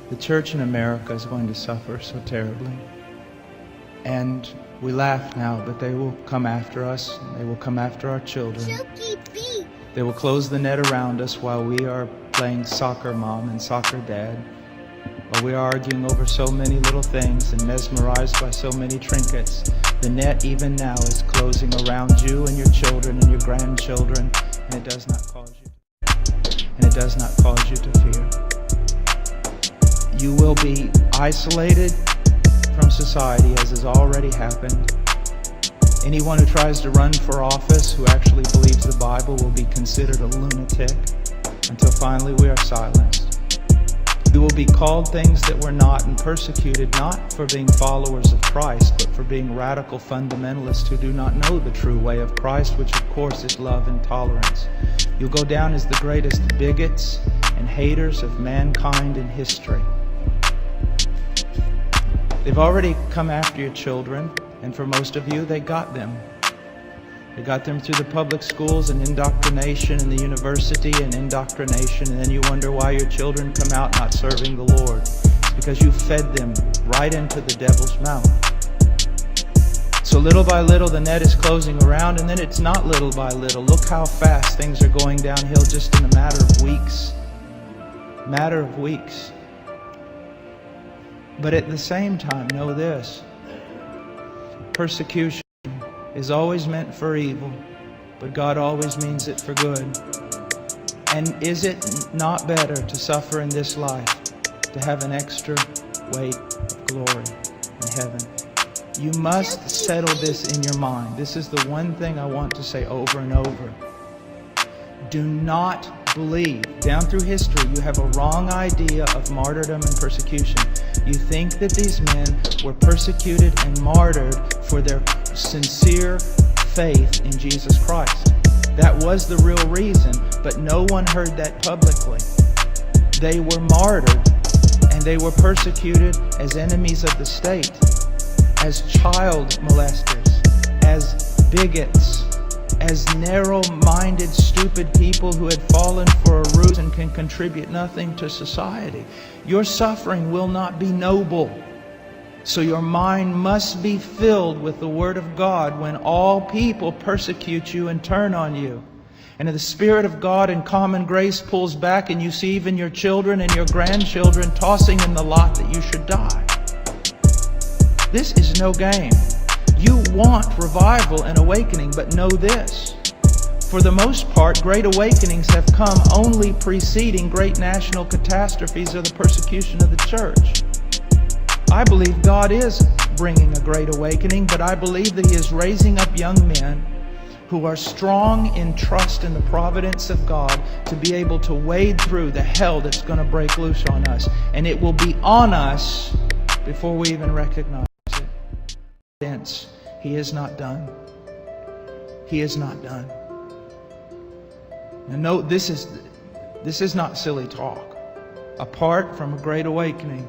The church in America is going to suffer so terribly. And we laugh now, but they will come after us. They will come after our children. Chuki. They will close the net around us while we are playing soccer mom and soccer dad. While we are arguing over so many little things and mesmerized by so many trinkets. The net even now is closing around you and your children and your grandchildren, and it does not cause you to fear. You will be isolated from society, as has already happened. Anyone who tries to run for office who actually believes the Bible will be considered a lunatic until finally we are silenced. We will be called things that we're not and persecuted not for being followers of Christ, but for being radical fundamentalists who do not know the true way of Christ, which of course is love and tolerance. You'll go down as the greatest bigots and haters of mankind in history. They've already come after your children, and for most of you, they got them. They got them through the public schools and indoctrination, and the university and indoctrination, and then you wonder why your children come out not serving the Lord. It's because you fed them right into the devil's mouth. So little by little the net is closing around, and then it's not little by little. Look how fast things are going downhill just in a matter of weeks. Matter of weeks. But at the same time, know this. Persecution is always meant for evil, but God always means it for good. And is it not better to suffer in this life, to have an extra weight of glory in heaven? You must settle this in your mind. This is the one thing I want to say over and over. Do not believe. Down through history, you have a wrong idea of martyrdom and persecution. You think that these men were persecuted and martyred for their sincere faith in Jesus Christ. That was the real reason, but no one heard that publicly. They were martyred and they were persecuted as enemies of the state, as child molesters, as bigots, as narrow-minded, stupid people who had fallen for a ruse and can contribute nothing to society. Your suffering will not be noble. So your mind must be filled with the Word of God when all people persecute you and turn on you. And if the Spirit of God in common grace pulls back and you see even your children and your grandchildren tossing in the lot that you should die. This is no game. You want revival and awakening, but know this. For the most part, great awakenings have come only preceding great national catastrophes or the persecution of the church. I believe God is bringing a great awakening, but I believe that He is raising up young men who are strong in trust in the providence of God to be able to wade through the hell that's going to break loose on us. And it will be on us before we even recognize it. He is not done. He is not done. Now note, this is not silly talk. Apart from a great awakening,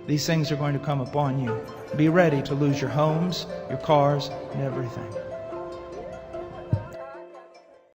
these things are going to come upon you. Be ready to lose your homes, your cars, and everything.